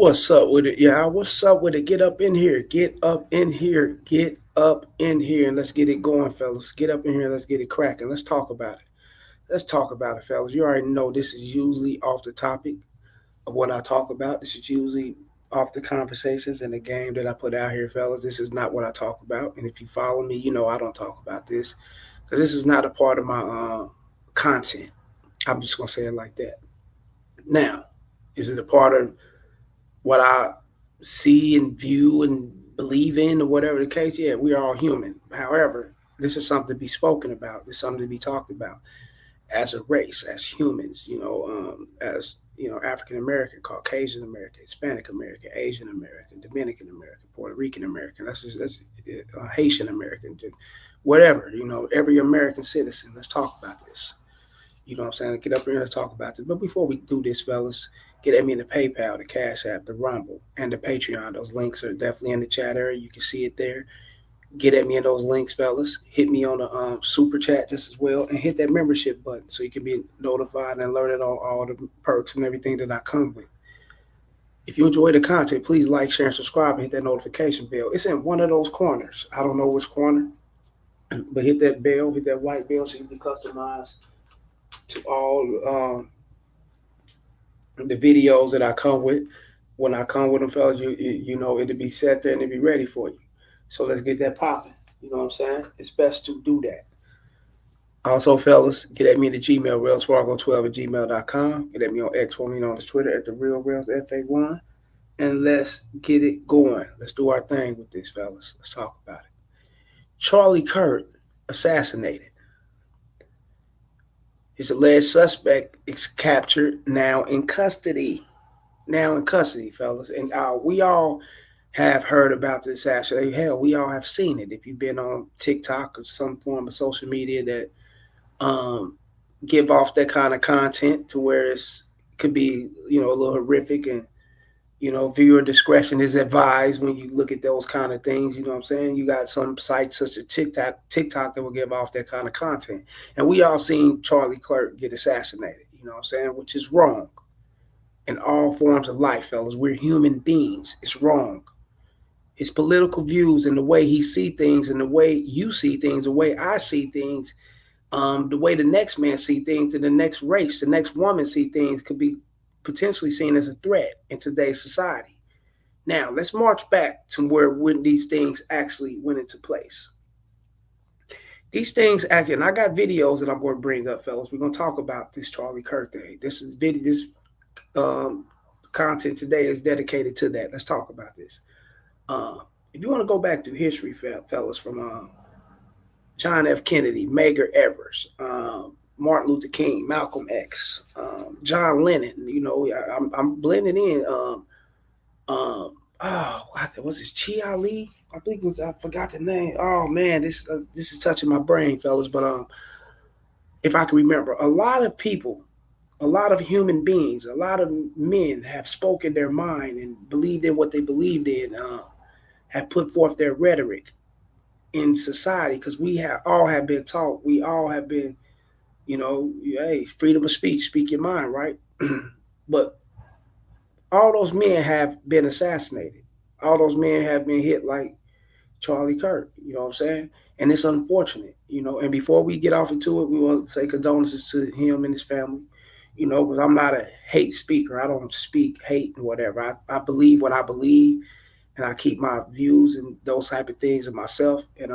What's up with it? Yeah, what's up with it? Get up in here. Get up in here. Get up in here and let's get it going, fellas. Get up in here. Let's get it cracking. Let's talk about it. Let's talk about it, fellas. You already know this is usually off the topic of what I talk about. This is usually off the conversations and the game that I put out here, fellas. This is not what I talk about. And if you follow me, you know I don't talk about this because this is not a part of my content. I'm just going to say it like that. Now, is it a part of what I see and view and believe in, or whatever the case? Yeah, we are all human. However, this is something to be spoken about. This is something to be talked about as a race, as humans. As African American, Caucasian American, Hispanic American, Asian American, Dominican American, Puerto Rican American. That's Haitian American, whatever. Every American citizen. Let's talk about this. You know what I'm saying? Get up here and let's talk about this. But before we do this, fellas, get at me in the PayPal, the Cash App, the Rumble, and the Patreon. Those links are definitely in the chat area. You can see it there. Get at me in those links, fellas. Hit me on the super chat just as well, and hit that membership button so you can be notified and alerted on all the perks and everything that I come with. If you enjoy the content, please like, share, and subscribe, and hit that notification bell. It's in one of those corners. I don't know which corner, but hit that bell, hit that white bell so you can be customized to all the videos that I come with. When I come with them, fellas, it'll be set there and it'll be ready for you. So let's get that popping. You know what I'm saying? It's best to do that. Also, fellas, get at me at the Gmail, RailsFargo12 at gmail.com. Get at me on X, formerly known as Twitter, at the Real Rails FA1. And let's get it going. Let's do our thing with this, fellas. Let's talk about it. Charlie Kirk assassinated. His alleged suspect is captured, now in custody. Now in custody, fellas. And we all have heard about this assassination. Hell, we all have seen it. If you've been on TikTok or some form of social media that um, give off that kind of content to where it's could be, a little horrific, and viewer discretion is advised when you look at those kind of things. You know what I'm saying? You got some sites such as TikTok that will give off that kind of content. And we all seen Charlie Clerk get assassinated, you know what I'm saying? Which is wrong in all forms of life, fellas. We're human beings. It's wrong. His political views and the way he see things and the way you see things, the way I see things, the way the next man see things, and the next race, the next woman see things could be potentially seen as a threat in today's society. Now, let's march back to where when these things actually went into place. These things actually, and I got videos that I'm going to bring up, fellas. We're going to talk about this Charlie Kirk thing. This um, content today is dedicated to that. Let's talk about this. Uh, if you want to go back to history, fellas, from John F. Kennedy, Medgar Evers, Martin Luther King, Malcolm X, John Lennon. I'm blending in. What was this? Chi Ali? I think it was. I forgot the name. Oh man, this is touching my brain, fellas. But if I can remember, a lot of people, a lot of human beings, a lot of men have spoken their mind and believed in what they believed in. Have put forth their rhetoric in society because we have all have been taught. We all have been, hey, freedom of speech, speak your mind, right? But all those men have been assassinated. All those men have been hit like Charlie Kirk. You know what I'm saying? And it's unfortunate, And before we get off into it, we want to say condolences to him and his family. Because I'm not a hate speaker. I don't speak hate and whatever. I believe what I believe, and I keep my views and those type of things in myself. And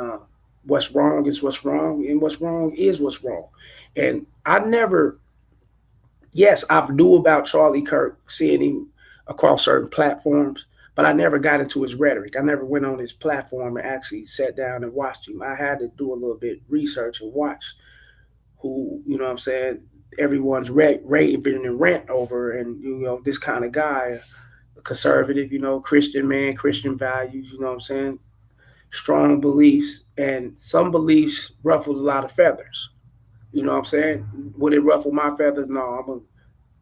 what's wrong is what's wrong, and what's wrong is what's wrong. And I never, yes, I knew about Charlie Kirk, seeing him across certain platforms, but I never got into his rhetoric. I never went on his platform and actually sat down and watched him. I had to do a little bit research and watch who, what I'm saying, everyone's raving and rant over, and this kind of guy, a conservative, Christian man, Christian values, what I'm saying, strong beliefs, and some beliefs ruffled a lot of feathers. You know what I'm saying? Would it ruffle my feathers? No, I'm a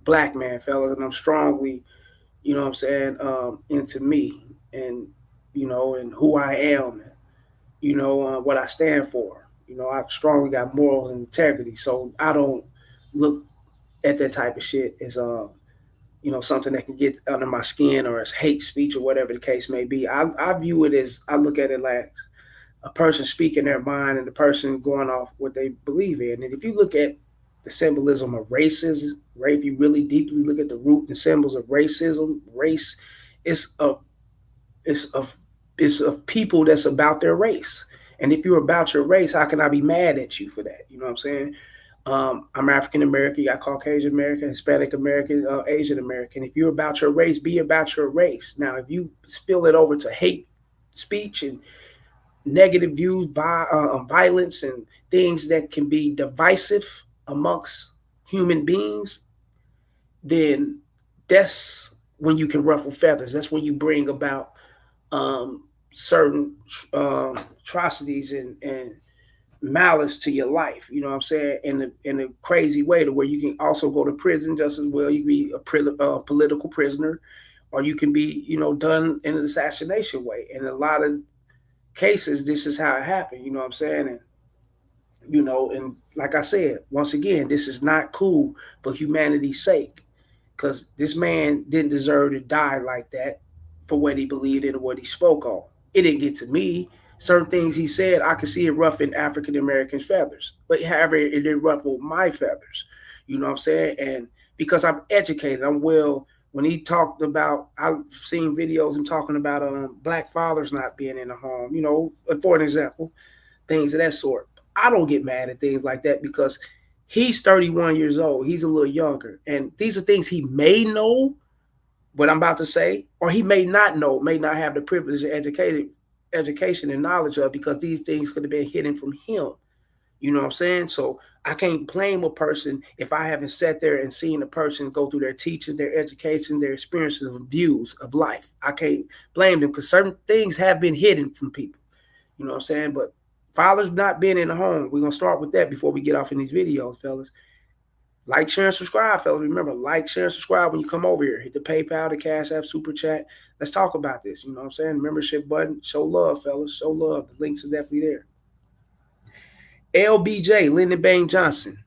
black man, fellas, and I'm strongly, what I'm saying, into me, and and who I am, what I stand for. I strongly got morals and integrity, so I don't look at that type of shit as something that can get under my skin, or as hate speech or whatever the case may be. I view it as, I look at it like a person speaking their mind and the person going off what they believe in. And if you look at the symbolism of racism, right? If you really deeply look at the root and symbols of racism, race is of it's of it's of people that's about their race. And if you're about your race, how can I be mad at you for that? You know what I'm saying? I'm African American, you got Caucasian American, Hispanic American, Asian American. If you're about your race, be about your race. Now, if you spill it over to hate speech and negative views, violence, and things that can be divisive amongst human beings, then that's when you can ruffle feathers. That's when you bring about um, certain atrocities and malice to your life. You know what I'm saying? In a crazy way, to where you can also go to prison just as well. You can be a political prisoner, or you can be, done in an assassination way. And a lot of cases, this is how it happened. You know what I'm saying? And like I said, once again, this is not cool for humanity's sake, because this man didn't deserve to die like that for what he believed in and what he spoke on. It didn't get to me. Certain things he said, I could see it ruffling African Americans' feathers, but however, it didn't ruffle my feathers. You know what I'm saying? And because I'm educated, I'm well. When he talked about, I've seen videos him talking about black fathers not being in the home. For an example, things of that sort. I don't get mad at things like that because he's 31 years old. He's a little younger. And these are things he may know what I'm about to say, or he may not know, may not have the privilege of education and knowledge of, because these things could have been hidden from him. You know what I'm saying? So I can't blame a person if I haven't sat there and seen a person go through their teaching, their education, their experiences and views of life. I can't blame them because certain things have been hidden from people. You know what I'm saying? But fathers not being in the home, we're going to start with that before we get off in these videos, fellas. Like, share, and subscribe, fellas. Remember, like, share, and subscribe when you come over here. Hit the PayPal, the Cash App, Super Chat. Let's talk about this. You know what I'm saying? Membership button. Show love, fellas. Show love. The links are definitely there. LBJ, Lyndon Baines Johnson,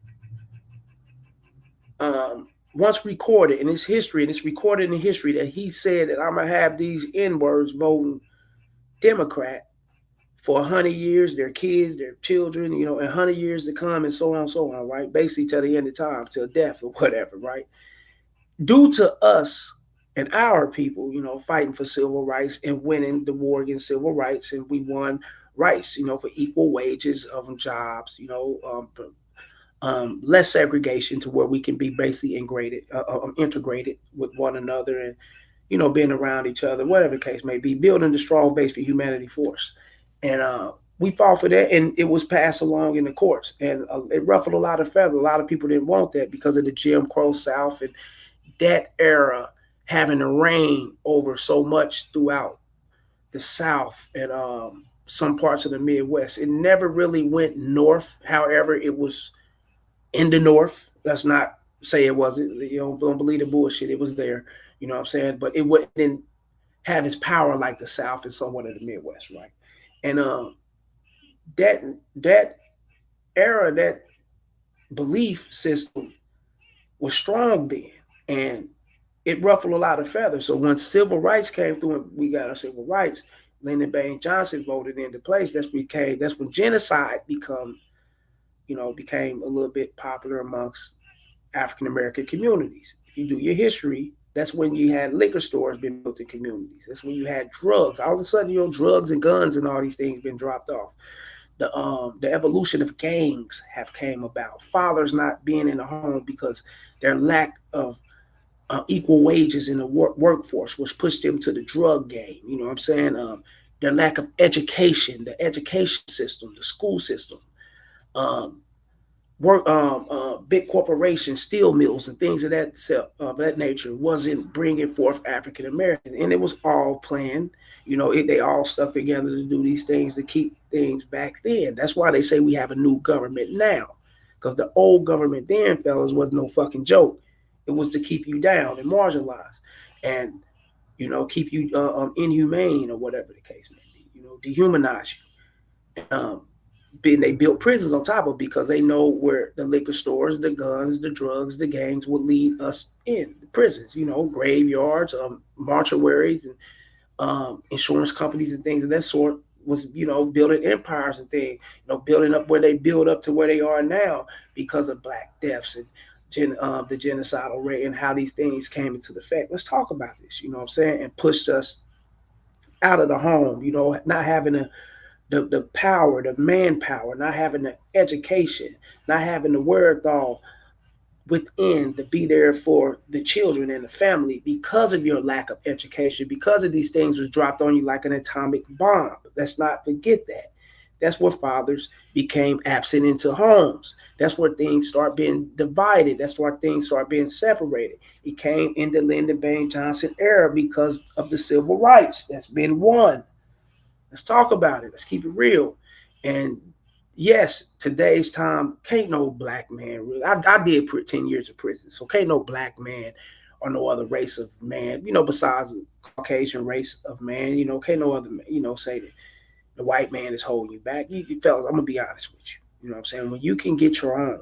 once recorded in his history, and it's recorded in history, that he said that I'm going to have these N-words voting Democrat for 100 years, their kids, their children, and 100 years to come, and so on and so on, right? Basically, till the end of time, till death or whatever, right? Due to us and our people, fighting for civil rights and winning the war against civil rights, and we won rights, for equal wages of jobs, less segregation, to where we can be basically integrated with one another, and being around each other, whatever the case may be, building the strong base for humanity force. And we fought for that, and it was passed along in the courts, and it ruffled a lot of feathers. A lot of people didn't want that because of the Jim Crow South and that era having to reign over so much throughout the South and some parts of the Midwest. It never really went north. However, it was in the North. Let's not say it wasn't. Don't believe the bullshit. It was there. You know what I'm saying? But it wouldn't have its power like the South and somewhat of the Midwest, right? And that that era, that belief system was strong then, and it ruffled a lot of feathers. So when civil rights came through and we got our civil rights, Lyndon Baines Johnson voted into place. That's when genocide became a little bit popular amongst African American communities. If you do your history, that's when you had liquor stores being built in communities. That's when you had drugs. All of a sudden, drugs and guns and all these things been dropped off. The evolution of gangs have came about. Fathers not being in the home because their lack of equal wages in the workforce, which pushed them to the drug game. You know what I'm saying? Their lack of education, the education system, the school system, um, big corporations, steel mills, and things of that nature wasn't bringing forth African Americans, and it was all planned. They all stuck together to do these things to keep things back then. That's why they say we have a new government now, because the old government then, fellas, was no fucking joke. It was to keep you down and marginalized, and keep you inhumane or whatever the case may be. Dehumanize you. they built prisons on top of, because they know where the liquor stores, the guns, the drugs, the gangs would lead us in the prisons. Graveyards, mortuaries, and insurance companies and things of that sort was building empires and things. Building up where they build up to where they are now because of black deaths and the genocidal rate and how these things came into effect. Let's talk about this. You know what I'm saying? And pushed us out of the home. Not having the power, the manpower, not having the education, not having the wherewithal within to be there for the children and the family because of your lack of education, because of these things was dropped on you like an atomic bomb. Let's not forget that. That's where fathers became absent into homes. That's where things start being divided. That's where things start being separated. It came in the Lyndon Baines Johnson era because of the civil rights that's been won. Let's talk about it. Let's keep it real. And yes, today's time can't no black man really. I did 10 years of prison, so can't no black man or no other race of man, besides the Caucasian race of man, can't no other, say that the white man is holding you back. Fellas, I'm gonna be honest with you. You know what I'm saying? When you can get your own,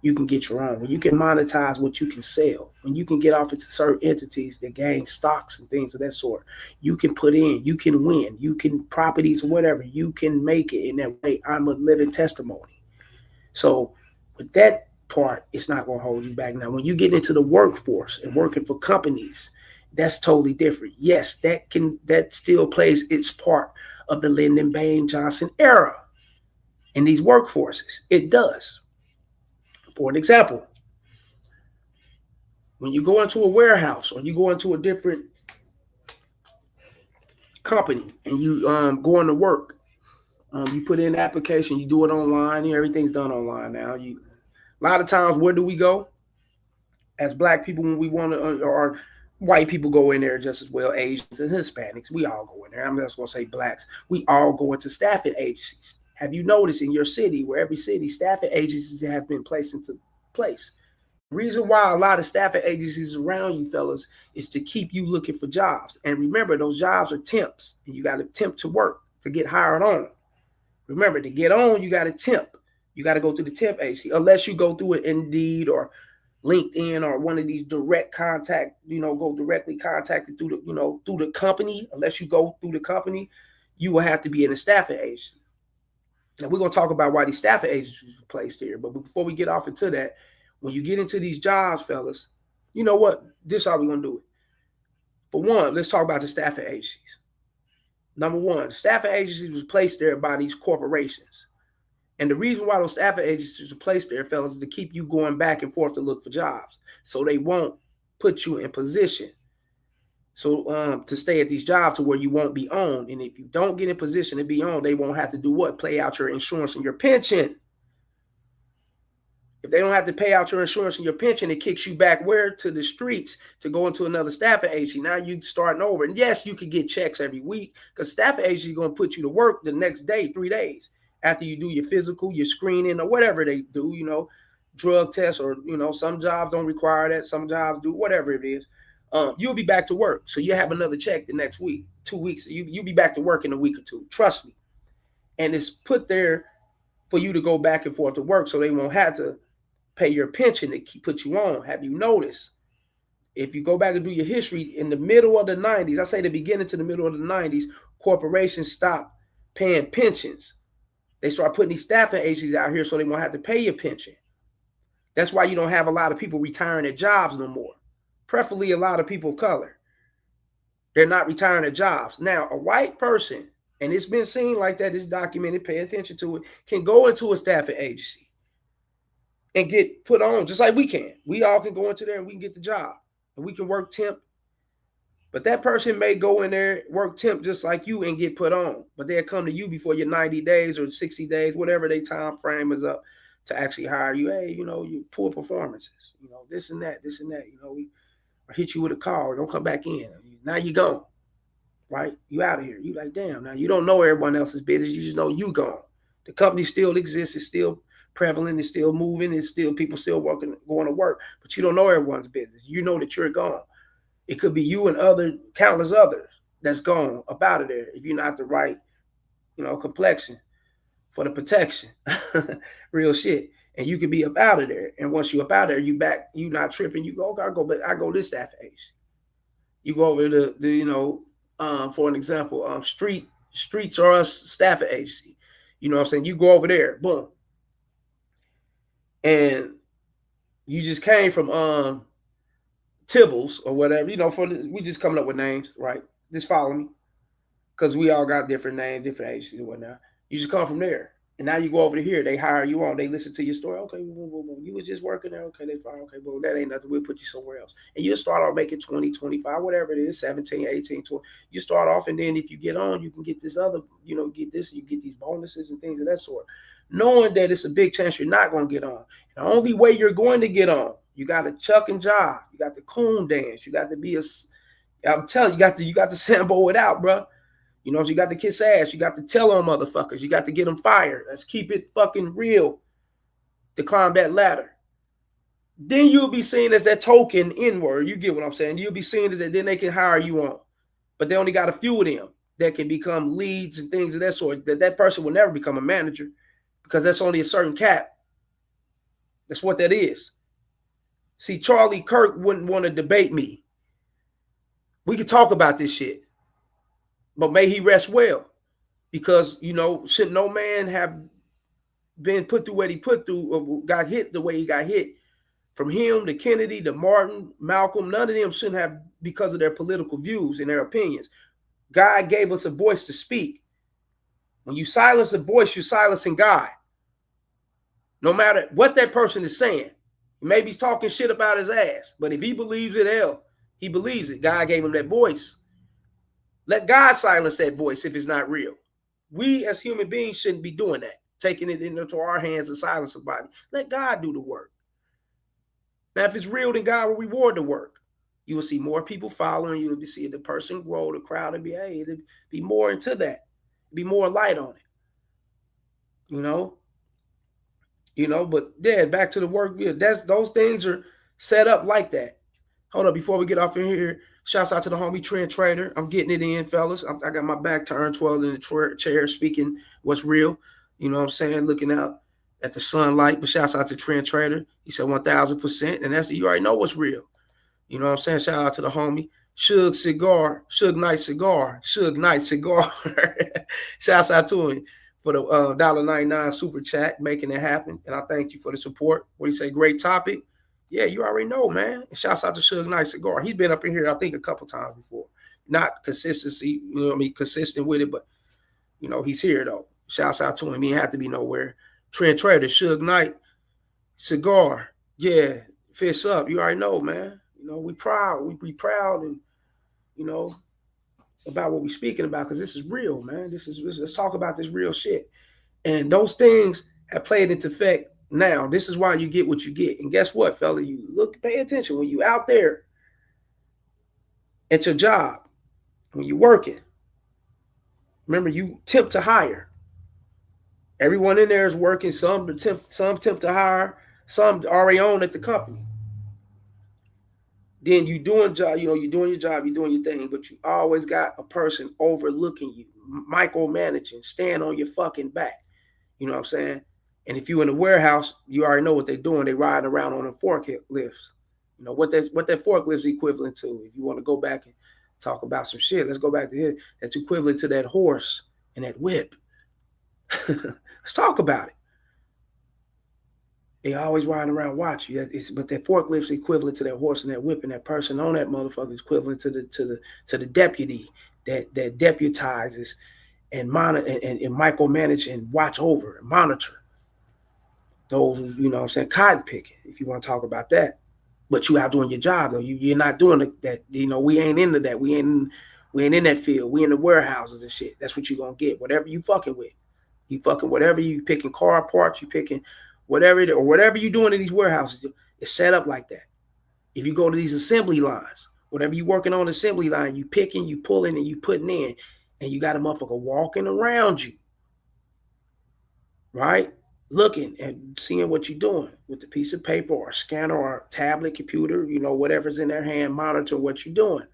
you can get your own. When you can monetize what you can sell, when you can get off into certain entities that gain stocks and things of that sort, you can put in, you can win, you can properties or whatever, you can make it in that way. I'm a living testimony. So with that part, it's not gonna hold you back. Now, when you get into the workforce and working for companies, that's totally different. Yes, that still plays its part of the Lyndon Baines Johnson era in these workforces. It does. For an example, when you go into a warehouse or you go into a different company and you going to work, you put in an application, you do it online, everything's done online now. A lot of times, where do we go as black people when we want to, or white people go in there just as well, Asians and Hispanics, we all go in there. I'm just going to say blacks. We all go into staffing agencies. Have you noticed in your city, where every city, staffing agencies have been placed into place? Reason why a lot of staffing agencies around you, fellas, is to keep you looking for jobs. And remember, those jobs are temps, and you got to temp to work to get hired on. Remember, to get on, you got to temp. You got to go through the temp agency, unless you go through it Indeed or LinkedIn or one of these direct contact. Go directly contacted through through the company. Unless you go through the company, you will have to be in a staffing agency. Now we're gonna talk about why these staffing agencies were placed here. But before we get off into that, when you get into these jobs, fellas, you know what? This is how we're gonna do it. For one, let's talk about the staffing agencies. Number one, the staffing agencies was placed there by these corporations. And the reason why those staffing agencies are placed there, fellas, is to keep you going back and forth to look for jobs. So they won't put you in position. So to stay at these jobs to where you won't be owned. And if you don't get in position to be owned, they won't have to do what? Play out your insurance and your pension. If they don't have to pay out your insurance and your pension, it kicks you back where? To the streets to go into another staffing agency. Now you starting over. And yes, you could get checks every week because staffing agency is going to put you to work the next day, 3 days. After you do your physical, your screening, or whatever they do, drug tests, or, some jobs don't require that. Some jobs do, whatever it is. You'll be back to work. So you have another check the next week, 2 weeks. You'll be back to work in a week or two. Trust me. And it's put there for you to go back and forth to work so they won't have to pay your pension to put you on. Have you noticed? If you go back and do your history, in the middle of the 90s, I say the beginning to the middle of the 90s, corporations stopped paying pensions. They start putting these staffing agencies out here so they won't have to pay your pension. That's why you don't have a lot of people retiring at jobs no more. Preferably a lot of people of color. They're not retiring at jobs. Now, a white person, and it's been seen like that, it's documented, pay attention to it, can go into a staffing agency and get put on just like we can. We all can go into there and we can get the job. And we can work temp. But that person may go in there, work temp just like you, and get put on. But they'll come to you before your 90 days or 60 days, whatever their time frame is up, to actually hire you. Hey, you poor performances, this and that, we hit you with a call, don't come back in. Now you gone, right? You out of here. You like, damn, now you don't know everyone else's business. You just know you gone. The company still exists. It's still prevalent. It's still moving. It's still people still working, going to work. But you don't know everyone's business. You know that you're gone. It could be you and countless others that's gone up out of there if you're not the right, complexion for the protection. Real shit. And you can be up out of there. And once you up out of there, you back, you not tripping. You go, okay, I go this staff age. You go over to the for an example, streets or us staffing agency. You know what I'm saying? You go over there, boom. And you just came from Tibbles or whatever, we just coming up with names, right? Just follow me. Because we all got different names, different agencies and whatnot. You just come from there. And now you go over to here. They hire you on. They listen to your story. Okay, you was just working there. Okay, they fine. Okay, well, that ain't nothing. We'll put you somewhere else. And you'll start off making 20, 25, whatever it is, 17, 18, 20. You start off, and then if you get on, you can get this other, get this, you get these bonuses and things of that sort. Knowing that it's a big chance you're not going to get on. The only way you're going to get on, you got to chuck and jive. You got the coon dance. You got to be I'm telling you, you got to sambo it out, bro. So you got to kiss ass. You got to tell on motherfuckers. You got to get them fired. Let's keep it fucking real to climb that ladder. Then you'll be seen as that token N-word. You get what I'm saying? You'll be seen as that. Then they can hire you on. But they only got a few of them that can become leads and things of that sort. That person will never become a manager because that's only a certain cap. That's what that is. See, Charlie Kirk wouldn't want to debate me. We could talk about this shit. But may he rest well, because, should no man have been put through what he put through, or got hit the way he got hit, from him to Kennedy to Martin, Malcolm, none of them shouldn't have, because of their political views and their opinions. God gave us a voice to speak. When you silence a voice, you're silencing God. No matter what that person is saying. Maybe he's talking shit about his ass, but if he believes it, hell, he believes it. God gave him that voice. Let God silence that voice if it's not real. We as human beings shouldn't be doing that, taking it into our hands and silence somebody. Let God do the work. Now, if it's real, then God will reward the work. You will see more people following. You will see the person grow, the crowd, and it'll be more into that. Be more light on it. But yeah, back to the work. Yeah, those things are set up like that. Hold up, before we get off in here, shouts out to the homie Trend Trader. I'm getting it in, fellas. I got my back turned, 12 in the chair, speaking what's real. You know what I'm saying? Looking out at the sunlight. But shouts out to Trend Trader. He said 1,000%. And you already know what's real. You know what I'm saying? Shout out to the homie Suge Knight Cigar. Shouts out to him for the $1.99 super chat, making it happen. And I thank you for the support. What do you say? Great topic. Yeah, you already know, man. And shouts out to Suge Knight Cigar. He's been up in here, I think, a couple times before. Not consistency, consistent with it, but, he's here, though. Shouts out to him. He ain't have to be nowhere. Trent Trader, Suge Knight Cigar. Yeah, fists up. You already know, man. We proud. We be proud and, about what we speaking about, because this is real, man. Let's talk about this real shit. And those things have played into effect. Now, this is why you get what you get. And guess what, fella? You pay attention. When you out there at your job, when you're working, remember, you tempt to hire. Everyone in there is working. Some tempt to hire. Some already own at the company. Then you doing job, you're doing your job, you're doing your thing, but you always got a person overlooking you, micromanaging, stand on your fucking back. You know what I'm saying? And if you're in a warehouse, you already know what they're doing. They ride around on them forklifts. What that forklift's equivalent to. If you want to go back and talk about some shit, let's go back to here. That's equivalent to that horse and that whip. Let's talk about it. They always riding around watching you. But that forklift's equivalent to that horse and that whip, and that person on that motherfucker is equivalent to the deputy that deputizes and monitor and micromanage and watch over and monitor those, cotton picking, if you want to talk about that. But you out doing your job, though. You're not doing that. We ain't into that. We ain't in that field. We in the warehouses and shit. That's what you're going to get. Whatever you fucking with. You fucking whatever you picking car parts, you picking whatever you're doing in these warehouses, it's set up like that. If you go to these assembly lines, whatever you're working on assembly line, you picking, you pulling, and you putting in, and you got a motherfucker walking around you, right? Looking and seeing what you're doing with the piece of paper or a scanner or a tablet, computer, whatever's in their hand, monitor what you're doing.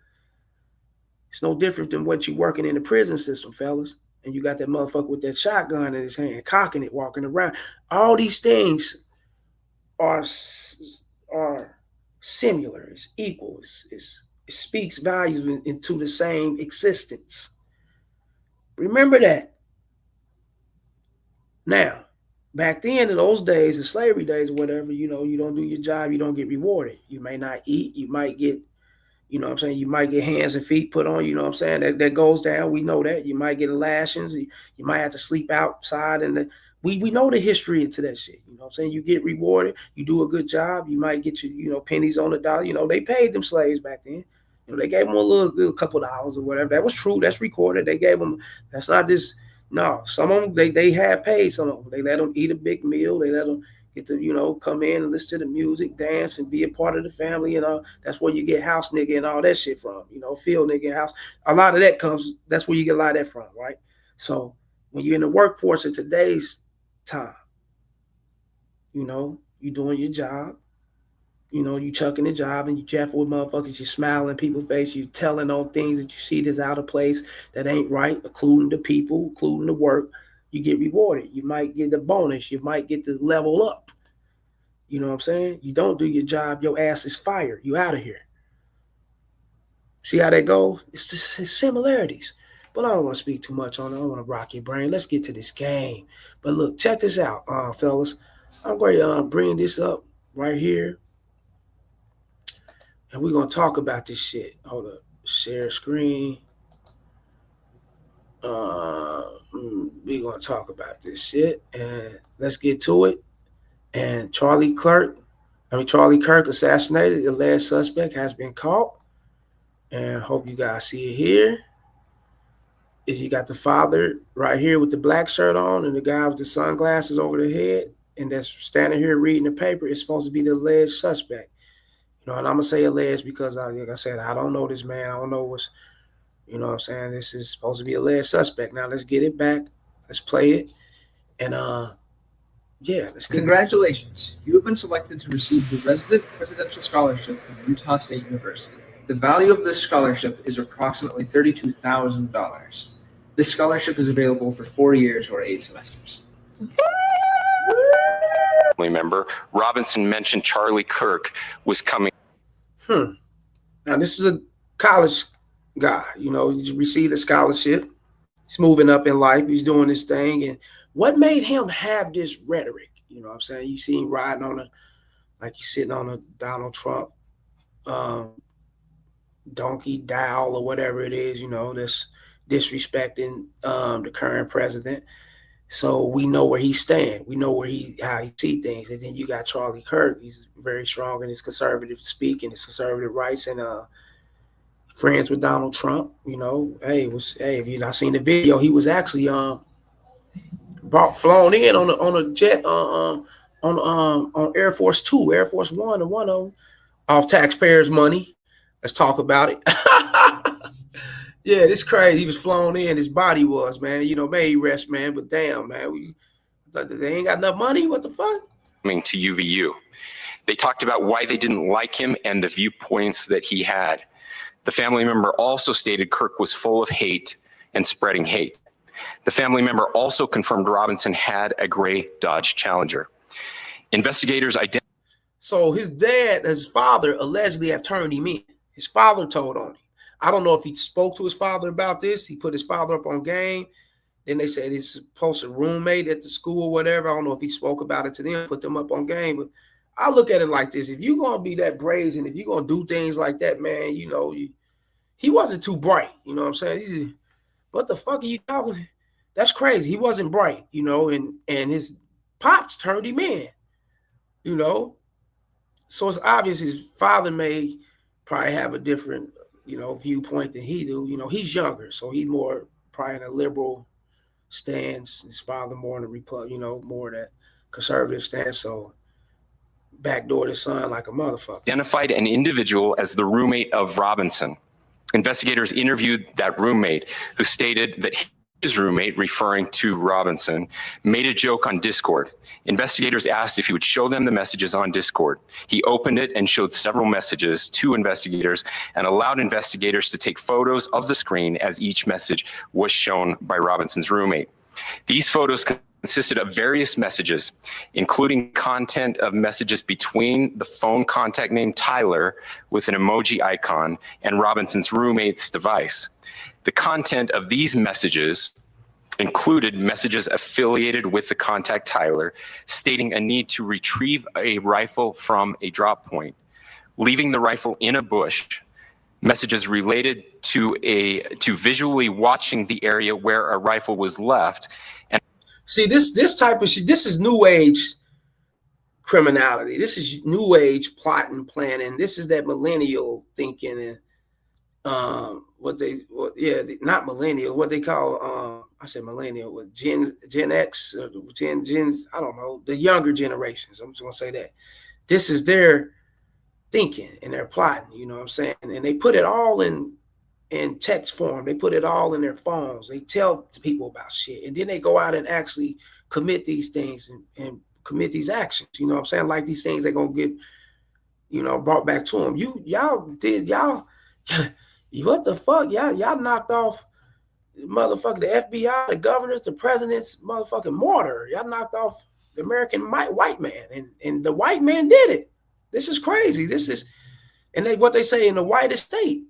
It's no different than what you're working in the prison system, fellas. and you got that motherfucker with that shotgun in his hand, cocking it, walking around. All these things are are similar. It's equal. It speaks values into the same existence. Remember that. Now, back then in those days, the slavery days, or whatever, you don't do your job, you don't get rewarded. You may not eat. You might get you might get hands and feet put on, that goes down. We know that. You might get lashings. You might have to sleep outside. And we know the history into that shit. You get rewarded. You do a good job. You might get your, pennies on the dollar. They paid them slaves back then. They gave them a little couple dollars or whatever. That was true. That's recorded. They gave them, that's not this. No, some of them, they had paid some of them. They let them eat a big meal. They let them get to, come in and listen to the music, dance, and be a part of the family. That's where you get house nigga and all that shit from. Field nigga house. A lot of that comes, that's where you get a lot of that from, right? So when you're in the workforce in today's time, you doing your job. You chucking the job and you jaffing with motherfuckers, you smiling in people's face, you telling on things that you see that's out of place, that ain't right, including the people, including the work. You get rewarded. You might get the bonus. You might get the level up. You know what I'm saying? You don't do your job, your ass is fired. You out of here. See how that goes? It's just similarities. But I don't want to speak too much on it. I don't want to rock your brain. Let's get to this game. But look, check this out, fellas. I'm going to bring this up right here. And we're going to talk about this shit. Hold up. Share screen. We're going to talk about this shit. And let's get to it. And Charlie Kirk, assassinated, the last suspect, has been caught. And hope you guys see it here. If you got the father right here with the black shirt on and the guy with the sunglasses over the head and that's standing here reading the paper, it's supposed to be the alleged suspect. And I'm going to say alleged because, like I said, I don't know this man. I don't know what's, what I'm saying? This is supposed to be alleged suspect. Now, let's get it back. Let's play it. And, yeah, let's get Congratulations. You have been selected to receive the Resident Presidential Scholarship from Utah State University. The value of this scholarship is approximately $32,000. This scholarship is available for 4 years or 8 semesters. Member Robinson mentioned Charlie Kirk was coming. Now, this is a college guy. He received a scholarship. He's moving up in life. He's doing this thing. And what made him have this rhetoric? You know what I'm saying? You see him riding like he's sitting on a Donald Trump donkey dial or whatever it is, that's disrespecting the current president. So we know where he stands. We know how he see things. And then you got Charlie Kirk. He's very strong in his conservative speaking, his conservative rights, and friends with Donald Trump. Hey, if you not seen the video, he was actually flown in on a jet on Air Force 2, Air Force 1, or one of them, off taxpayers' money. Let's talk about it. Yeah, it's crazy. He was flown in. His body was, man. May he rest, man. But damn, man, they ain't got enough money. What the fuck? Coming to UVU. They talked about why they didn't like him and the viewpoints that he had. The family member also stated Kirk was full of hate and spreading hate. The family member also confirmed Robinson had a gray Dodge Challenger. Investigators identified. So his father allegedly have turned him in. His father told on him. I don't know if he spoke to his father about this. He put his father up on game. Then they said he's supposed to roommate at the school or whatever. I don't know if he spoke about it to them, put them up on game. But I look at it like this. If you're going to be that brazen, if you're going to do things like that, man, he wasn't too bright. You know what I'm saying? What the fuck are you talking? That's crazy. He wasn't bright, and his pops turned him in, So it's obvious his father may probably have a different, viewpoint than he do. He's younger, so he's more probably in a liberal stance. His father more in the Republic, more that conservative stance. So backdoor his son like a motherfucker. Identified an individual as the roommate of Robinson. Investigators interviewed that roommate, who stated that his roommate, referring to Robinson, made a joke on Discord. Investigators asked if he would show them the messages on Discord. He opened it and showed several messages to investigators and allowed investigators to take photos of the screen as each message was shown by Robinson's roommate. These photos consisted of various messages, including content of messages between the phone contact named Tyler with an emoji icon and Robinson's roommate's device. The content of these messages included messages affiliated with the contact Tyler, stating a need to retrieve a rifle from a drop point, leaving the rifle in a bush, messages related to visually watching the area where a rifle was left. And see, this type of shit, this is new age criminality. This is new age plotting, planning. This is that millennial thinking and not millennial, what they call I said millennial, with Gen X, Gens, I don't know, the younger generations. I'm just gonna say that. This is their thinking and their plotting, you know what I'm saying? And they put it all in text form. They put it all in their phones. They tell people about shit. And then they go out and actually commit these things and commit these actions. You know what I'm saying? Like these things, they're gonna get, you know, brought back to them. Y'all what the fuck? Y'all knocked off motherfucking the FBI, the governors, the president's motherfucking mortar. Y'all knocked off the American white man. And the white man did it. This is crazy. This is, and what they say in the whitest state.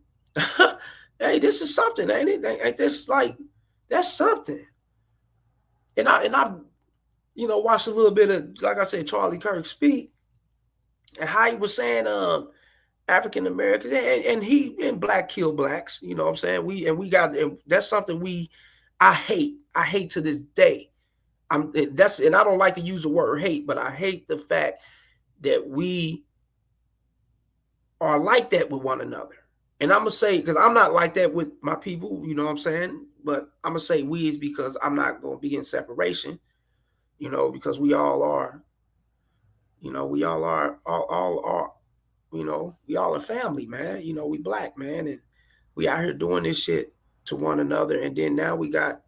Hey, this is something, ain't it? Ain't this like, that's something. And I you know, watched a little bit of, like I said, Charlie Kirk speak and how he was saying African Americans and black kill blacks, you know what I'm saying? And that's something I hate to this day. And I don't like to use the word hate, but I hate the fact that we are like that with one another. And I'm gonna say, because I'm not like that with my people, you know what I'm saying? But I'm gonna say we is because I'm not gonna be in separation, you know, because we all are, you know, we all are, you know, we all a family, man. You know, we black, man, and we out here doing this shit to one another. And then now we got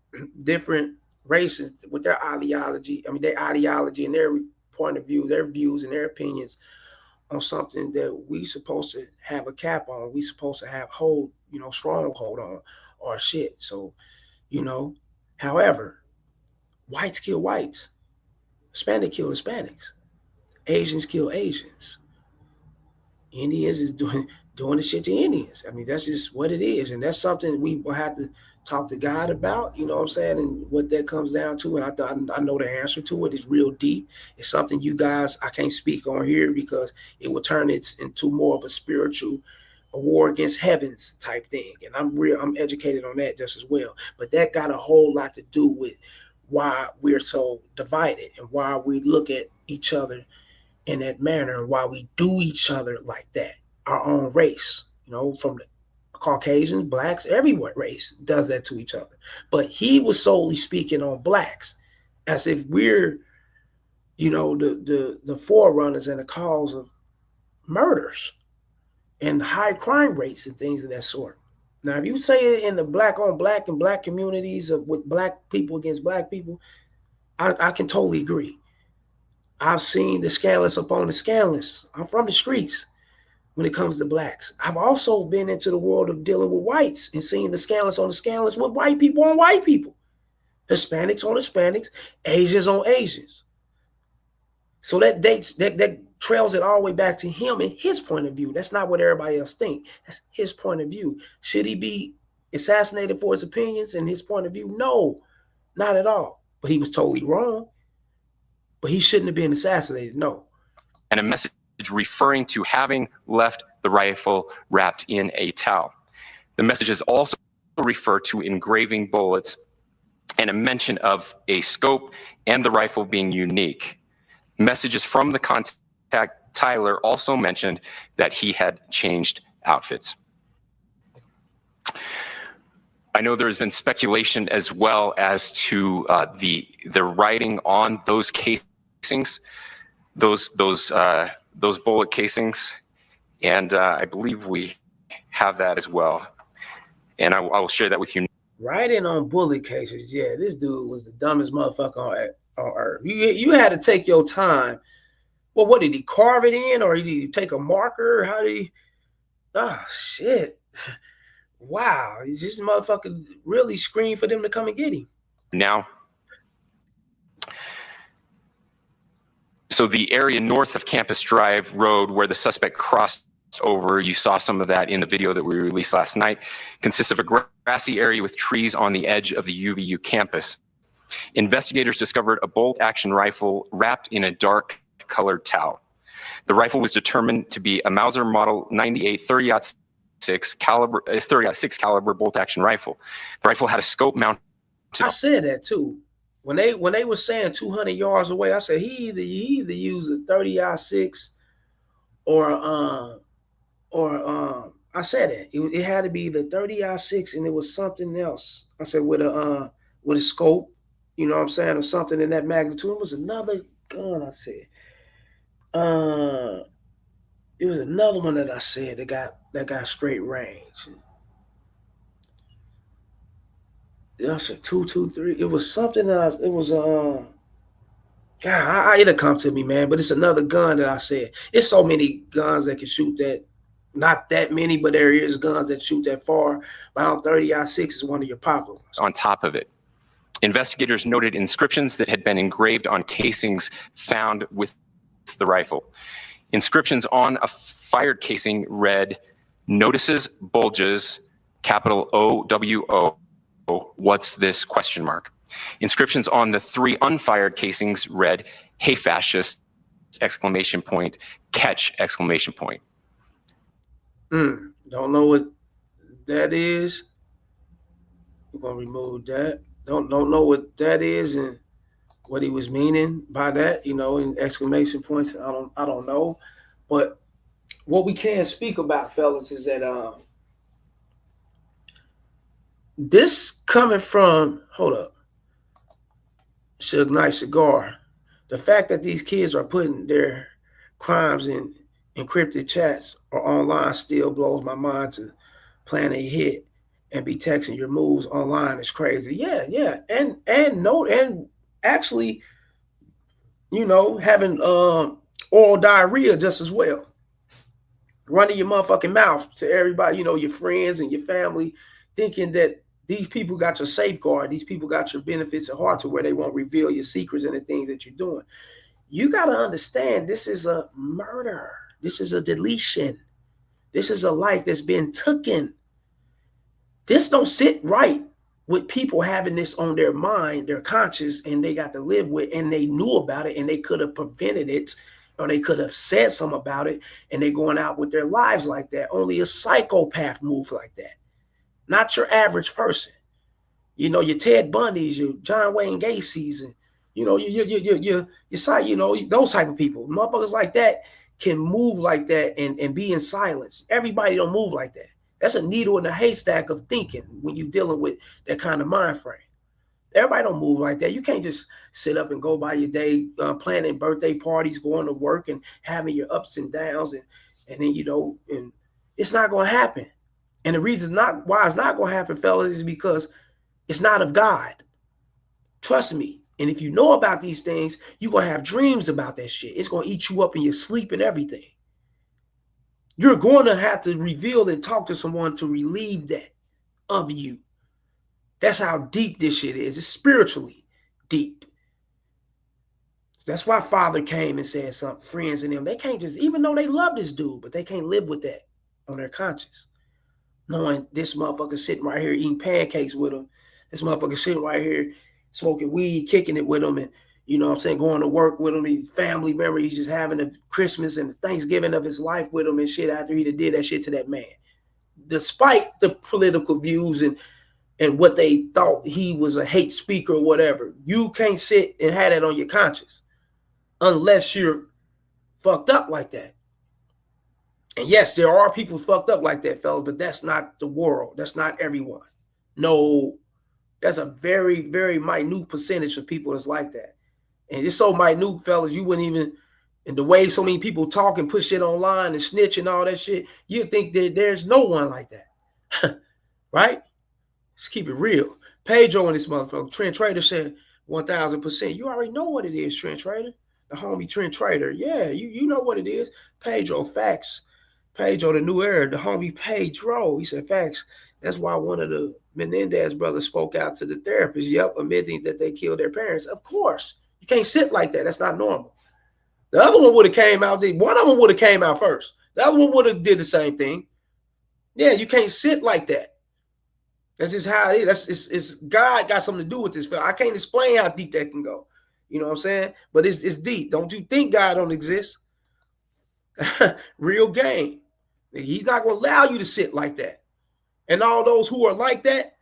different races with their ideology. I mean, their ideology and their point of view, their views and their opinions on something that we supposed to have a cap on. We supposed to have stronghold on or shit. So, you know, however, whites kill whites, Hispanic kill Hispanics, Asians kill Asians. Indians is doing the shit to Indians. I mean, that's just what it is. And that's something we will have to talk to God about, you know what I'm saying? And what that comes down to. And I know the answer to it is real deep. It's something you guys, I can't speak on here because it will turn it into more of a spiritual, a war against heavens type thing. And I'm educated on that just as well. But that got a whole lot to do with why we're so divided and why we look at each other in that manner and why we do each other like that. Our own race, you know, from the Caucasians, blacks, every race does that to each other. But he was solely speaking on blacks as if we're, you know, the forerunners and the cause of murders and high crime rates and things of that sort. Now, if you say it in the black on black and black communities with black people against black people, I can totally agree. I've seen the scandalous upon the scandalous. I'm from the streets when it comes to blacks. I've also been into the world of dealing with whites and seeing the scandalous on the scandalous with white people on white people, Hispanics on Hispanics, Asians on Asians. So that trails it all the way back to him and his point of view. That's not what everybody else thinks. That's his point of view. Should he be assassinated for his opinions and his point of view? No, not at all. But he was totally wrong. But he shouldn't have been assassinated, no. And a message referring to having left the rifle wrapped in a towel. The messages also refer to engraving bullets and a mention of a scope and the rifle being unique. Messages from the contact Tyler also mentioned that he had changed outfits. I know there has been speculation as well as to the writing on those casings, those bullet casings, and I believe we have that as well. And I will share that with you Writing on bullet cases. Yeah, this dude was the dumbest motherfucker on earth. You had to take your time. Well, what did he carve it in, or did he take a marker? How did he? Oh shit! Wow, this motherfucker really screamed for them to come and get him. Now, so the area north of Campus Drive Road where the suspect crossed over, you saw some of that in the video that we released last night, consists of a grassy area with trees on the edge of the UVU campus. Investigators discovered a bolt-action rifle wrapped in a dark colored towel. The rifle was determined to be a Mauser Model 98 30-06 caliber bolt-action rifle. The rifle had a scope mounted. I said that too. When they were saying 200 yards away, I said he either used a 30-06 or I said that it had to be the 30-06 and it was something else. I said with a scope, you know what I'm saying, or something in that magnitude. It was another gun. I said, it was another one that I said that got straight range. I said 223. It was something that it was God, it'll come to me, man. But it's another gun that I said. It's so many guns that can shoot that. Not that many, but there is guns that shoot that far. About 30-06 is one of your popular ones. On top of it, investigators noted inscriptions that had been engraved on casings found with the rifle. Inscriptions on a fired casing read, "Notices bulges, capital OWO. What's this?" ? Inscriptions on the 3 unfired casings read, "Hey fascist!" ! Catch! Don't know what that is. We're gonna remove that. Don't know what that is and what he was meaning by that. You know, in exclamation points. I don't know. But what we can speak about, fellas, is that this coming from, hold up, Suge Knight Cigar. The fact that these kids are putting their crimes in encrypted chats or online still blows my mind. To plan a hit and be texting your moves online is crazy. Yeah. And actually, you know, having oral diarrhea just as well. Running your motherfucking mouth to everybody, you know, your friends and your family, thinking that these people got your safeguard. These people got your benefits at heart to where they won't reveal your secrets and the things that you're doing. You got to understand, this is a murder. This is a deletion. This is a life that's been taken. This don't sit right with people having this on their mind, their conscience, and they got to live with, and they knew about it, and they could have prevented it, or they could have said something about it, and they're going out with their lives like that. Only a psychopath moves like that, not your average person. You know, your Ted Bundys, your John Wayne Gacy's, and you know, you know, those type of people. Motherfuckers like that can move like that and be in silence. Everybody don't move like that. That's a needle in a haystack of thinking when you're dealing with that kind of mind frame. Everybody don't move like that. You can't just sit up and go by your day, planning birthday parties, going to work and having your ups and downs, and then, you know, and it's not going to happen. And the reason why it's not going to happen, fellas, is because it's not of God. Trust me. And if you know about these things, you're going to have dreams about that shit. It's going to eat you up in your sleep and everything. You're going to have to reveal and talk to someone to relieve that of you. That's how deep this shit is. It's spiritually deep. That's why Father came and said something, friends and them. They can't just, even though they love this dude, but they can't live with that on their conscience. Knowing this motherfucker sitting right here eating pancakes with him. This motherfucker sitting right here smoking weed, kicking it with him, and, you know what I'm saying, going to work with him, his family member, he's just having a Christmas and Thanksgiving of his life with him and shit after he did that shit to that man. Despite the political views and what they thought he was a hate speaker or whatever, you can't sit and have that on your conscience unless you're fucked up like that. And yes, there are people fucked up like that, fellas, but that's not the world. That's not everyone. No, that's a very, very minute percentage of people that's like that. And it's so minute, fellas, you wouldn't even, and the way so many people talk and put shit online and snitch and all that shit, you think that there's no one like that. Right? Let's keep it real. Pedro and this motherfucker, Trent Trader said 1000%. You already know what it is, Trent Trader. The homie Trent Trader. Yeah, you know what it is. Pedro, facts. Pedro, the new era, the homie Pedro. He said, facts. That's why one of the Menendez brothers spoke out to the therapist. Yep, admitting that they killed their parents. Of course. You can't sit like that. That's not normal. The other one would have came out. One of them would have came out first. The other one would have did the same thing. Yeah, you can't sit like that. That's just how it is. It's God got something to do with this film. I can't explain how deep that can go. You know what I'm saying? But it's deep. Don't you think God don't exist? Real game. He's not going to allow you to sit like that. And all those who are like that,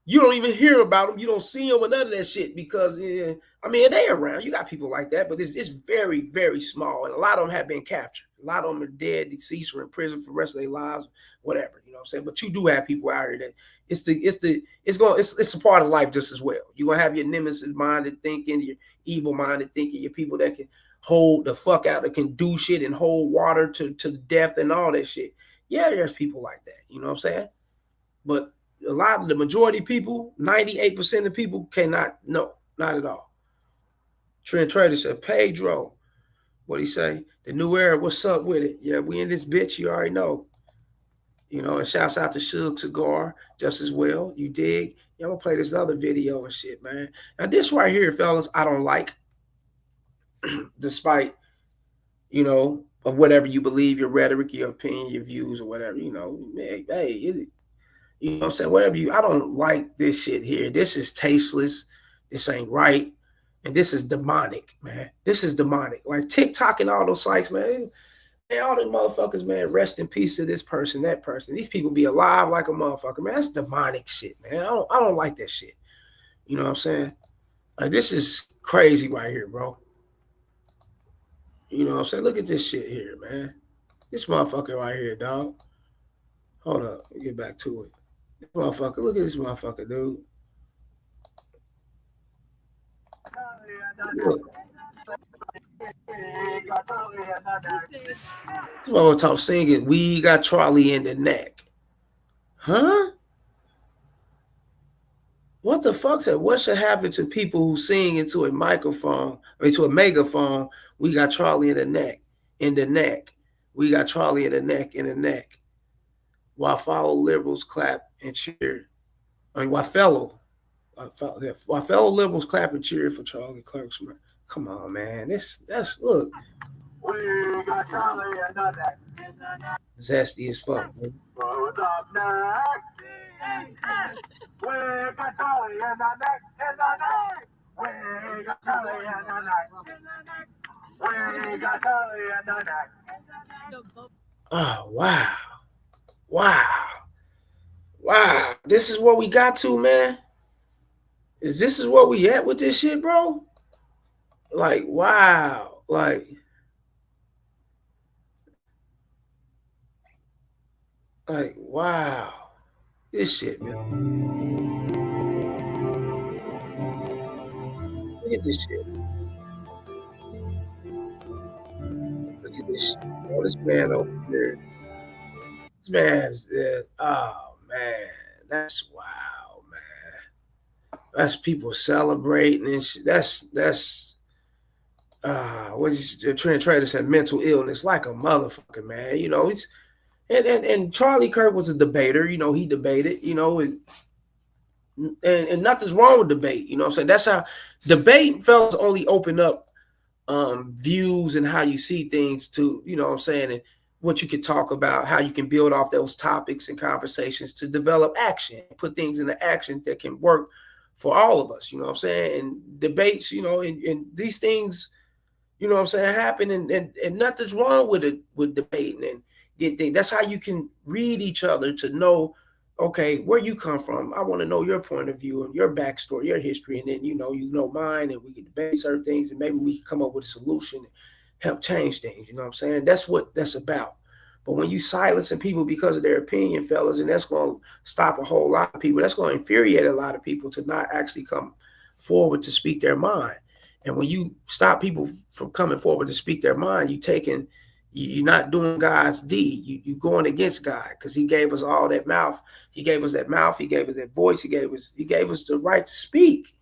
you don't even hear about them. You don't see them or none of that shit because, I mean, they around. You got people like that, but it's very, very small. And a lot of them have been captured. A lot of them are dead, deceased, or in prison for the rest of their lives, whatever. You know what I'm saying? But you do have people out here that it's a part of life just as well. You're going to have your nemesis-minded thinking, your evil-minded thinking, your people that can hold the fuck out, that can do shit and hold water to death and all that shit. Yeah, there's people like that. You know what I'm saying? But a lot of the majority of people, 98% of people cannot, no, not at all. Trent Trader said, Pedro, what he say? The new era, what's up with it? Yeah, we in this bitch, you already know. You know, and shouts out to Suge Cigar just as well. You dig? Yeah, I'm gonna play this other video and shit, man. Now this right here, fellas, I don't like. Despite, you know, of whatever you believe, your rhetoric, your opinion, your views, or whatever, you know, hey, you know what I'm saying? Whatever I don't like this shit here. This is tasteless. This ain't right. And this is demonic, man. This is demonic. Like TikTok and all those sites, man. All them motherfuckers, man, rest in peace to this person, that person. These people be alive like a motherfucker, man. That's demonic shit, man. I don't like that shit. You know what I'm saying? Like, this is crazy right here, bro. You know what I'm saying? Look at this shit here, man. This motherfucker right here, dog. Hold up. Let me get back to it. This motherfucker. Look at this motherfucker, dude. Look. This motherfucker talk singing, we got Charlie in the neck. Huh? What the fuck said? What should happen to people who sing into a microphone, or into a megaphone? We got Charlie in the neck, in the neck. We got Charlie in the neck, in the neck. While fellow liberals clap and cheer. I mean, while fellow liberals clap and cheer for Charlie Kirk. Come on, man. That's look. We got Charlie in the neck. Zesty as fuck. Man. What's up, neck? We got Charlie in the neck, in the neck. We got Charlie in the neck. We got Charlie in the neck. Oh, wow. Wow. This is what we got to, man. This is what we at with this shit, bro? Like, wow. Like, wow. This shit, man. Look at this shit. Look at this shit. Oh, this man over here. This man's dead. Oh, man. That's wow, man. That's people celebrating and shit. That's what is the Trent Trader said, mental illness, like a motherfucker, man. You know, it's and Charlie Kirk was a debater, you know, he debated, you know, and nothing's wrong with debate, you know what I'm saying? That's how debate, fellas, only open up views and how you see things to, you know what I'm saying, and what you can talk about, how you can build off those topics and conversations to develop action, put things into action that can work for all of us, you know what I'm saying? And debates, you know, and these things, you know what I'm saying, happen, and nothing's wrong with it, with debating and that's how you can read each other to know, okay, where you come from. I want to know your point of view and your backstory, your history, and then you know mine, and we can debate certain things, and maybe we can come up with a solution and help change things. You know what I'm saying? That's what that's about. But when you silencing people because of their opinion, fellas, and that's going to stop a whole lot of people. That's going to infuriate a lot of people to not actually come forward to speak their mind. And when you stop people from coming forward to speak their mind, You're not doing God's deed. You going against God because He gave us all that mouth. He gave us that mouth. He gave us that voice. He gave us the right to speak.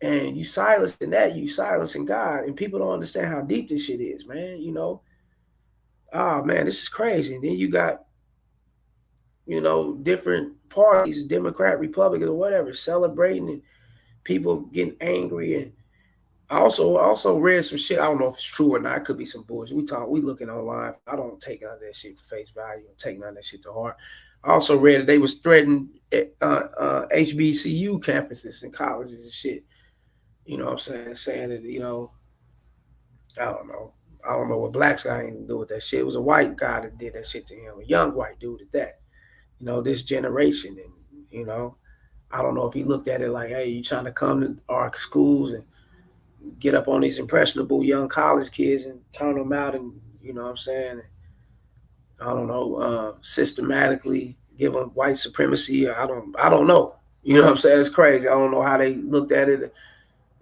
And you silencing that, you silencing God, and people don't understand how deep this shit is, man. Oh man, this is crazy. And then you got different parties, Democrat, Republican, or whatever, celebrating and people getting angry. And I also read some shit. I don't know if it's true or not. It could be some bullshit. We looking online. I don't take none of that shit for face value. I take none of that shit to heart. I also read that they was threatening HBCU campuses and colleges and shit. You know what I'm saying that I don't know. I don't know what blacks got anything to do with that shit. It was a white guy that did that shit to him, a young white dude at that. This generation, and I don't know if he looked at it like, hey, you trying to come to our schools and get up on these impressionable young college kids and turn them out, and you know what I'm saying, I don't know, systematically give them white supremacy. I don't know. You know what I'm saying? It's crazy. I don't know how they looked at it,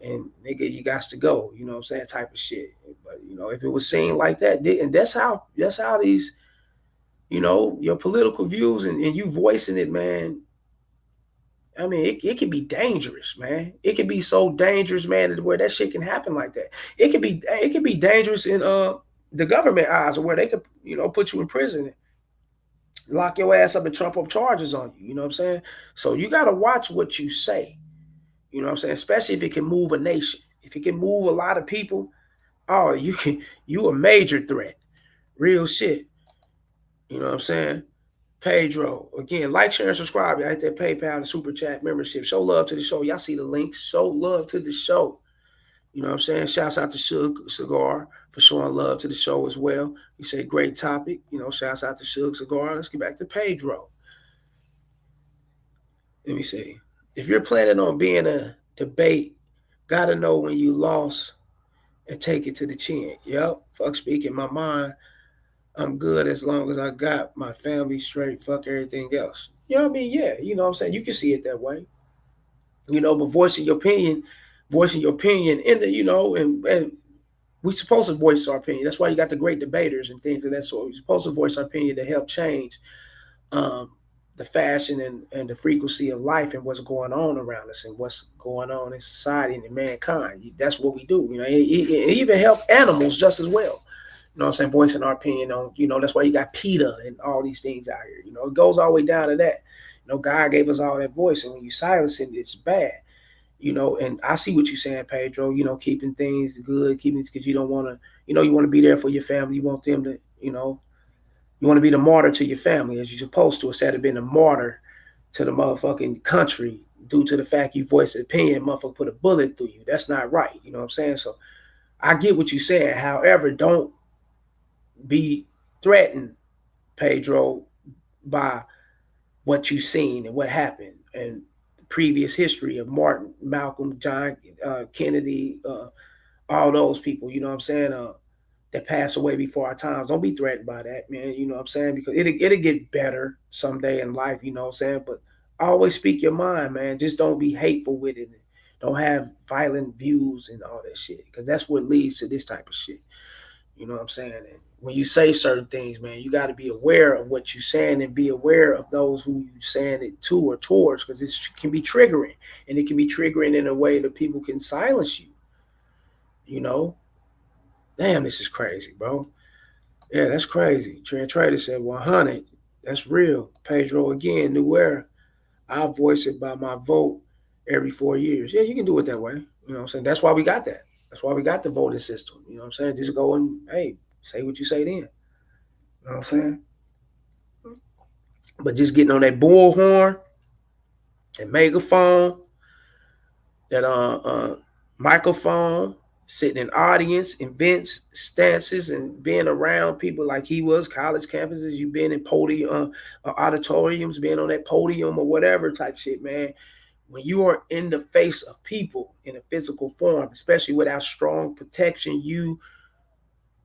and nigga, you got to go. You know what I'm saying? Type of shit. But if it was seen like that, and that's how these, your political views and you voicing it, man. I mean, it can be dangerous, man. It can be so dangerous, man, where that shit can happen like that. It can be dangerous in the government eyes, where they could put you in prison, lock your ass up, and trump up charges on you. You know what I'm saying? So you got to watch what you say. You know what I'm saying? Especially if it can move a nation, if it can move a lot of people. Oh, you a major threat, real shit. You know what I'm saying? Pedro. Again, like, share, and subscribe. I hit that PayPal and Super Chat membership. Show love to the show. Y'all see the links. Show love to the show. You know what I'm saying? Shouts out to Suge Cigar for showing love to the show as well. He said, great topic. Shouts out to Suge Cigar. Let's get back to Pedro. Let me see. If you're planning on being a debate, gotta know when you lost and take it to the chin. Yep. Fuck speaking my mind. I'm good as long as I got my family straight. Fuck everything else. You know what I mean? Yeah. You know what I'm saying? You can see it that way. But voicing your opinion in the, and we're supposed to voice our opinion. That's why you got the great debaters and things of that sort. We're supposed to voice our opinion to help change um, the fashion and the frequency of life and what's going on around us and what's going on in society and in mankind. That's what we do. It even help animals just as well. You know what I'm saying? Voicing our opinion on, that's why you got PETA and all these things out here. It goes all the way down to that. God gave us all that voice, and when you silence it, it's bad. And I see what you're saying, Pedro. Keeping things good, keeping, because you don't want to, you want to be there for your family. You want them to, you want to be the martyr to your family as you're supposed to, instead of being a martyr to the motherfucking country due to the fact you voiced an opinion, motherfucker put a bullet through you. That's not right. You know what I'm saying? So I get what you're saying. However, don't be threatened, Pedro, by what you've seen and what happened and previous history of Martin, Malcolm, John, Kennedy, all those people. You know what I'm saying? That passed away before our times. Don't be threatened by that, man. You know what I'm saying? Because it'll get better someday in life. You know what I'm saying? But always speak your mind, man. Just don't be hateful with it. Don't have violent views and all that shit, because that's what leads to this type of shit. You know what I'm saying? And when you say certain things, man, you got to be aware of what you're saying and be aware of those who you're saying it to or towards, because it can be triggering, and it can be triggering in a way that people can silence you. You know, damn, this is crazy, bro. Yeah, that's crazy. Trent Trader said 100. That's real. Pedro again, new era. I'll voice it by my vote every 4 years. Yeah, you can do it that way. You know what I'm saying? That's why we got that. That's why we got the voting system. You know what I'm saying? Just go and, hey, say what you say then. You know what I'm saying? But just getting on that bullhorn, that megaphone, that microphone, sitting in audience, events, stances, and being around people like he was, college campuses, you been in podium, auditoriums, being on that podium or whatever type shit, man. When you are in the face of people in a physical form, especially without strong protection, you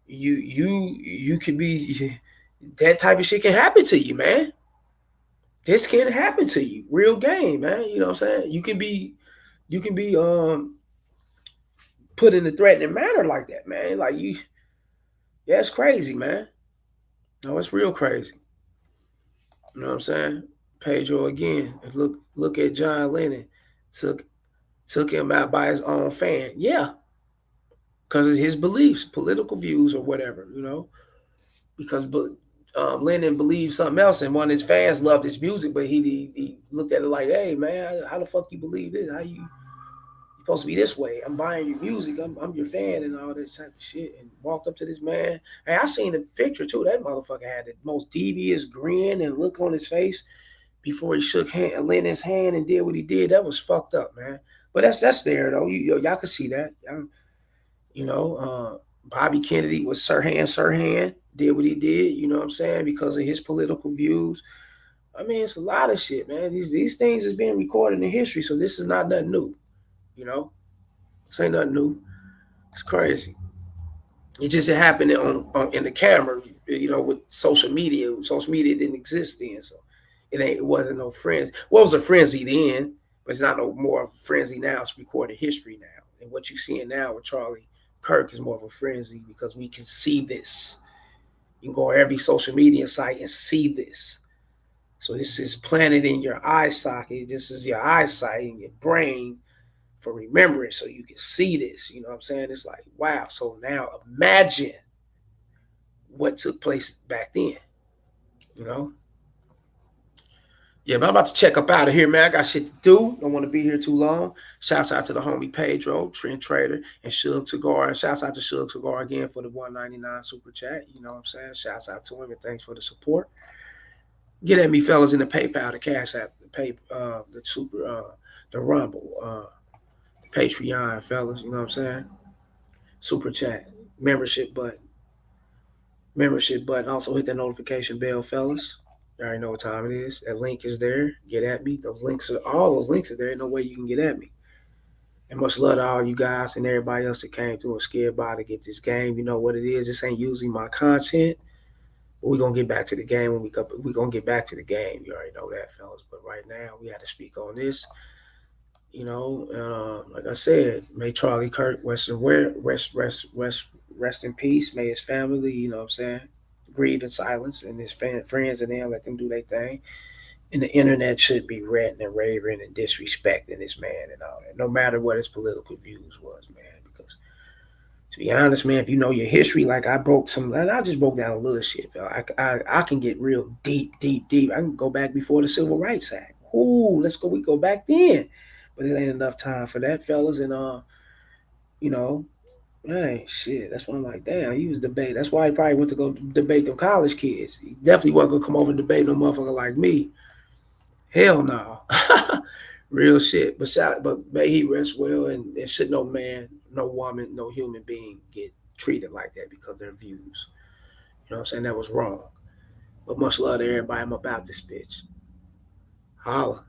can be, that type of shit can happen to you, man. This can happen to you. Real game, man. You know what I'm saying? You can be put in a threatening manner like that, man. Like Yeah, it's crazy, man. No, it's real crazy. You know what I'm saying? Pedro again. Look at John Lennon. Took took him out by his own fan. Yeah, because of his beliefs, political views, or whatever. Because Lennon believed something else, and one of his fans loved his music, but he looked at it like, "Hey, man, how the fuck you believe this? How you supposed to be this way? I'm buying your music. I'm your fan, and all this type of shit." And walked up to this man. And I seen the picture too. That motherfucker had the most devious grin and look on his face before he shook Lennon's hand and did what he did. That was fucked up, man. But that's there though. Y'all can see that. You know, Bobby Kennedy was Sirhan, did what he did. You know what I'm saying, because of his political views. I mean, it's a lot of shit, man. These things is being recorded in history, so this is not nothing new. You know, this ain't nothing new. It's crazy. It just happened on in the camera, with social media. Social media didn't exist then, so it wasn't no friends. Well, it was a frenzy then, but it's not no more frenzy now. It's recorded history now, and what you're seeing now with Charlie Kirk is more of a frenzy because we can see this. You can go on every social media site and see this. So this is planted in your eye socket. This is your eyesight in your brain for remembrance, so you can see this. You know what I'm saying? It's like wow. So now imagine what took place back then. You know. Yeah, but I'm about to check up out of here, man. I got shit to do. Don't want to be here too long. Shouts out to the homie Pedro, Trent Trader, and Shug Cigar. And shouts out to Shug Cigar again for the 199 super chat. You know what I'm saying? Shouts out to him and thanks for the support. Get at me, fellas, in the PayPal, the Cash App, the super, the Rumble, Patreon, fellas. You know what I'm saying? Super chat, membership button, membership button. Also hit that notification bell, fellas. You already know what time it is. That link is there. Get at me. All those links are there. Ain't no way you can get at me. And much love to all you guys and everybody else that came through and scared by to get this game. You know what it is. This ain't usually my content. But we're gonna get back to the game when we gonna get back to the game. You already know that, fellas. But right now we had to speak on this. Like I said, may Charlie Kirk rest in peace. May his family, you know what I'm saying, grieve in silence, and his friends and them let them do their thing. And the internet should be ranting and raving and disrespecting this man and all that, no matter what his political views was, man. Because to be honest, man, if you know your history, like I just broke down a little shit, fella. I can get real deep, deep, deep. I can go back before the Civil Rights Act. Ooh, let's go. We go back then, but it ain't enough time for that, fellas. And you know, hey, shit. That's why I'm like, damn, he was debate. That's why he probably went to go debate them college kids. He definitely wasn't gonna come over and debate no motherfucker like me. Hell no. Real shit. But may he rest well, and should no man, no woman, no human being get treated like that because of their views. You know what I'm saying? That was wrong. But much love to everybody. I'm about this bitch. Holla.